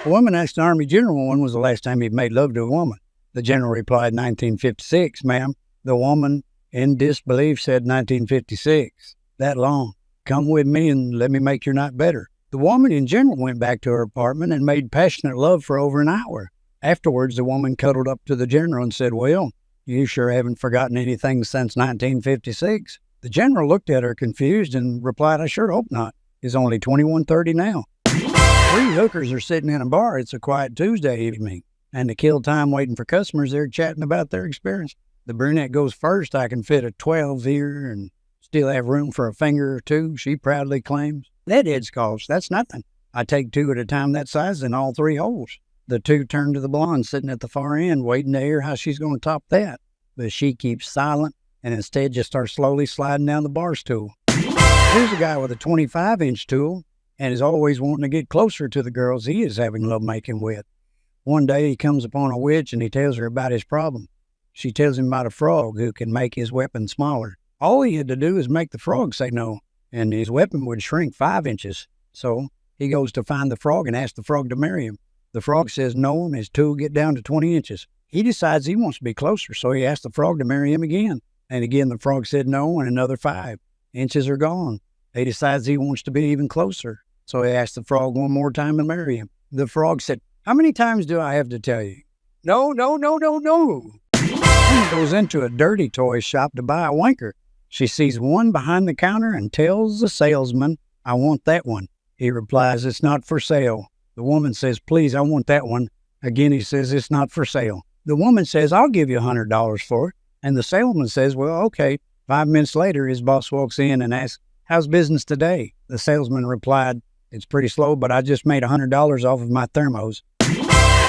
A woman asked an Army general when was the last time he made love to a woman. The general replied, 1956, ma'am. The woman, in disbelief, said 1956. That long. Come with me and let me make your night better. The woman in general went back to her apartment and made passionate love for over an hour. Afterwards, the woman cuddled up to the general and said, well, you sure haven't forgotten anything since 1956. The general looked at her confused and replied, I sure hope not. It's only 21:30 now. 3 hookers are sitting in a bar. It's a quiet Tuesday evening. And to kill time waiting for customers, they're chatting about their experience. The brunette goes first. I can fit a 12 here and still have room for a finger or two, she proudly claims. That head's cost, that's nothing. I take 2 at a time that size in all 3 holes. The 2 turn to the blonde sitting at the far end, waiting to hear how she's going to top that. But she keeps silent and instead just starts slowly sliding down the bar stool. Here's a guy with a 25-inch tool and is always wanting to get closer to the girls he is having lovemaking with. One day he comes upon a witch and he tells her about his problem. She tells him about a frog who can make his weapon smaller. All he had to do is make the frog say no, and his weapon would shrink 5 inches. So he goes to find the frog and asks the frog to marry him. The frog says no, and his tool get down to 20 inches. He decides he wants to be closer, so he asks the frog to marry him again. And again, the frog said no, and another 5 inches are gone. He decides he wants to be even closer, so he asks the frog one more time to marry him. The frog said, how many times do I have to tell you? No, no, no, no, no. She goes into a dirty toy shop to buy a wanker. She sees one behind the counter and tells the salesman, I want that one. He replies, it's not for sale. The woman says, please, I want that one. Again, he says, it's not for sale. The woman says, I'll give you $100 for it. And the salesman says, well, okay. 5 minutes later, his boss walks in and asks, how's business today? The salesman replied, it's pretty slow, but I just made $100 off of my thermos.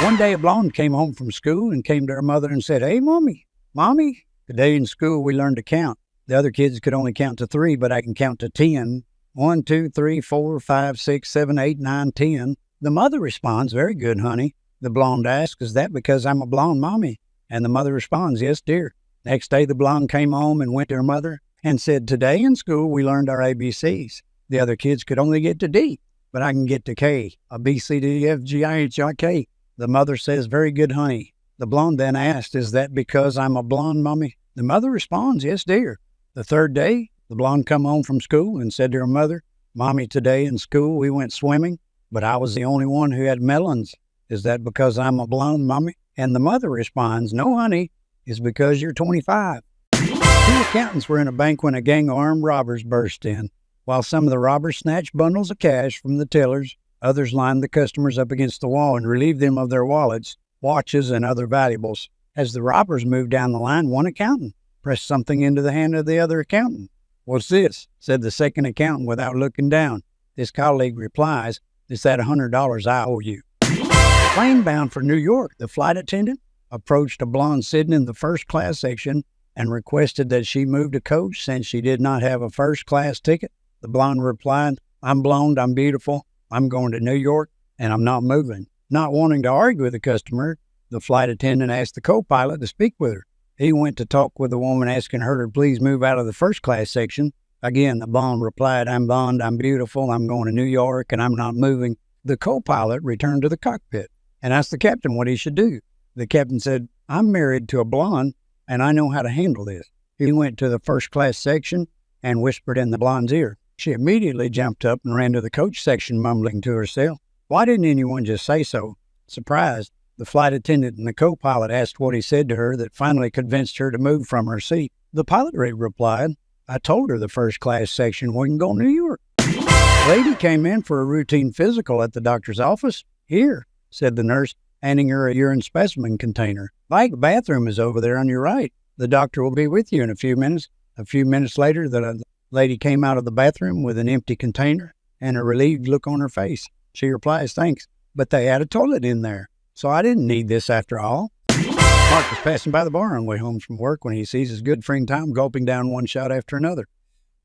One day, a blonde came home from school and came to her mother and said, hey, Mommy, today in school we learned to count. The other kids could only count to 3, but I can count to 10. 1, 2, 3, 4, 5, 6, 7, 8, 9, 10. The mother responds, very good, honey. The blonde asks, is that because I'm a blonde mommy? And the mother responds, yes, dear. Next day, the blonde came home and went to her mother and said, today in school we learned our ABCs. The other kids could only get to D, but I can get to K, a B, C, D, E, F, G, I, H, I, K. The mother says, very good, honey. The blonde then asked, is that because I'm a blonde mommy? The mother responds, yes, dear. The third day, the blonde come home from school and said to her mother, Mommy, today in school we went swimming, but I was the only one who had melons. Is that because I'm a blonde mommy? And the mother responds, no, honey, it's because you're 25. 2 accountants were in a bank when a gang of armed robbers burst in. While some of the robbers snatched bundles of cash from the tellers, others lined the customers up against the wall and relieved them of their wallets, watches, and other valuables. As the robbers moved down the line, one accountant pressed something into the hand of the other accountant. What's this? Said the second accountant without looking down. His colleague replies, it's that $100 I owe you. Plane bound for New York, the flight attendant approached a blonde sitting in the first class section and requested that she move to coach since she did not have a first class ticket. The blonde replied, I'm blonde, I'm beautiful, I'm going to New York, and I'm not moving. Not wanting to argue with the customer, the flight attendant asked the co-pilot to speak with her. He went to talk with the woman, asking her to please move out of the first class section. Again, the blonde replied, I'm blonde, I'm beautiful, I'm going to New York, and I'm not moving. The co-pilot returned to the cockpit and asked the captain what he should do. The captain said, I'm married to a blonde, and I know how to handle this. He went to the first class section and whispered in the blonde's ear. She immediately jumped up and ran to the coach section, mumbling to herself, why didn't anyone just say so? Surprised, the flight attendant and the co-pilot asked what he said to her that finally convinced her to move from her seat. The pilot replied, I told her the first class section wouldn't go to New York. Lady came in for a routine physical at the doctor's office. Here, said the nurse, handing her a urine specimen container. Like, bathroom is over there on your right. The doctor will be with you in a few minutes. A few minutes later, the lady came out of the bathroom with an empty container and a relieved look on her face. She replies, thanks, but they had a toilet in there. So I didn't need this after all. Mark was passing by the bar on the way home from work when he sees his good friend Tom gulping down one shot after another.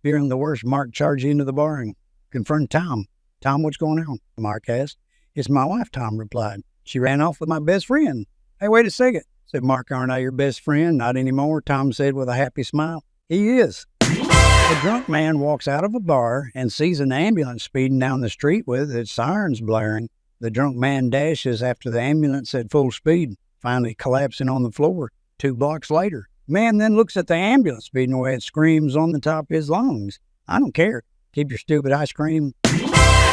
Fearing the worst, Mark charged into the bar and confronted Tom. Tom, what's going on? Mark asked. It's my wife, Tom replied. She ran off with my best friend. Hey, wait a second, said Mark. Aren't I your best friend? Not anymore, Tom said with a happy smile. He is. A drunk man walks out of a bar and sees an ambulance speeding down the street with its sirens blaring. The drunk man dashes after the ambulance at full speed, finally collapsing on the floor 2 blocks later. Man then looks at the ambulance speeding away and screams on the top of his lungs, "I don't care. Keep your stupid ice cream."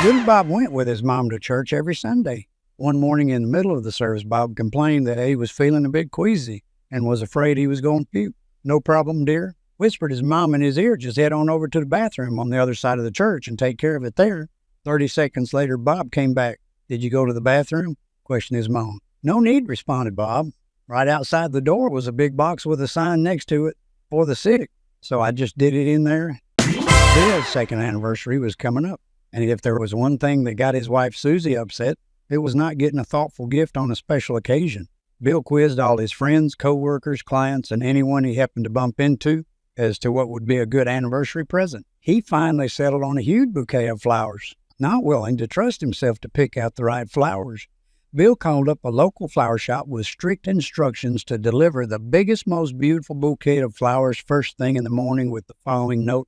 Little Bob went with his mom to church every Sunday. One morning in the middle of the service, Bob complained that he was feeling a bit queasy and was afraid he was going to puke. "No problem, dear," whispered his mom in his ear. "Just head on over to the bathroom on the other side of the church and take care of it there." 30 seconds later, Bob came back. "Did you go to the bathroom?" questioned his mom. "No need," responded Bob. "Right outside the door was a big box with a sign next to it for the sick, so I just did it in there." Bill's second anniversary was coming up, and if there was one thing that got his wife Susie upset, it was not getting a thoughtful gift on a special occasion. Bill quizzed all his friends, co-workers, clients, and anyone he happened to bump into as to what would be a good anniversary present. He finally settled on a huge bouquet of flowers, not willing to trust himself to pick out the right flowers. Bill called up a local flower shop with strict instructions to deliver the biggest, most beautiful bouquet of flowers first thing in the morning with the following note: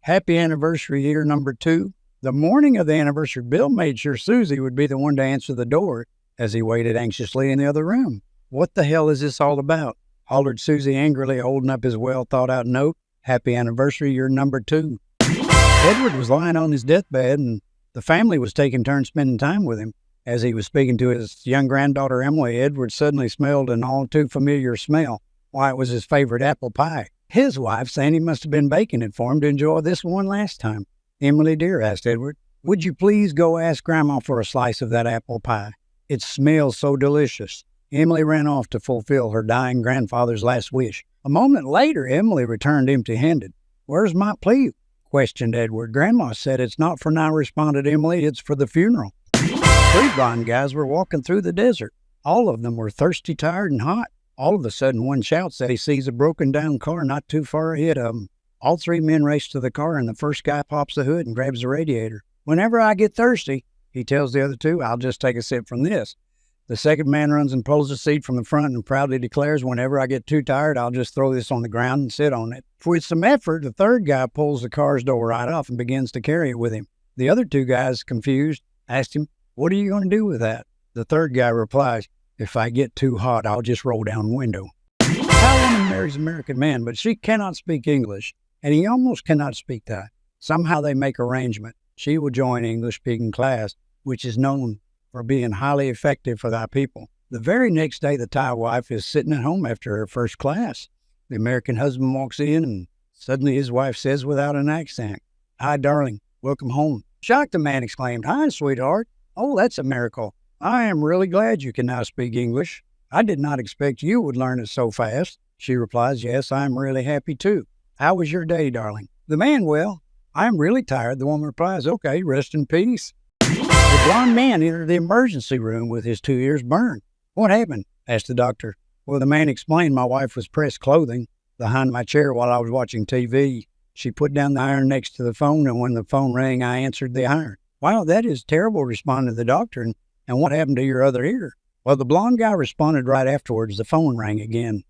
"Happy anniversary year number 2. The morning of the anniversary, Bill made sure Susie would be the one to answer the door as he waited anxiously in the other room. "What the hell is this all about?" hollered Susie angrily, holding up his well-thought-out note. "Happy anniversary year number 2. Edward was lying on his deathbed, and the family was taking turns spending time with him. As he was speaking to his young granddaughter Emily, Edward suddenly smelled an all-too-familiar smell. Why, it was his favorite apple pie. His wife saying he must have been baking it for him to enjoy this one last time. "Emily, dear," asked Edward, "would you please go ask Grandma for a slice of that apple pie? It smells so delicious." Emily ran off to fulfill her dying grandfather's last wish. A moment later, Emily returned empty-handed. "Where's my plea?" questioned Edward. "Grandma said it's not for now," responded Emily. "It's for the funeral." 3 blind guys were walking through the desert. All of them were thirsty, tired, and hot. All of a sudden, one shouts that he sees a broken-down car not too far ahead of him. All 3 men race to the car, and the first guy pops the hood and grabs the radiator. "Whenever I get thirsty," he tells the other 2, "I'll just take a sip from this." The second man runs and pulls a seat from the front and proudly declares, "Whenever I get too tired, I'll just throw this on the ground and sit on it." With some effort, the third guy pulls the car's door right off and begins to carry it with him. The other 2 guys, confused, asked him, "What are you going to do with that?" The third guy replies, "If I get too hot, I'll just roll down the window." How a woman marries an American man, but she cannot speak English, and he almost cannot speak Thai. Somehow they make arrangement. She will join English speaking class, which is known for being highly effective for Thai people. The very next day, the Thai wife is sitting at home after her first class. The American husband walks in, and suddenly his wife says without an accent, "Hi, darling, welcome home." Shocked, the man exclaimed, "Hi, sweetheart. Oh, that's a miracle. I am really glad you can now speak English. I did not expect you would learn it so fast." She replies, "Yes, I am really happy too. How was your day, darling?" The man, "Well, I am really tired." The woman replies, "Okay, rest in peace." The blond man entered the emergency room with his 2 ears burned. "What happened?" asked the doctor. Well, the man explained, "My wife was pressed clothing behind my chair while I was watching TV. She put down the iron next to the phone, and when the phone rang, I answered the iron." "Wow, that is terrible," responded the doctor. And what happened to your other ear?" Well, the blonde guy responded right afterwards. The phone rang again.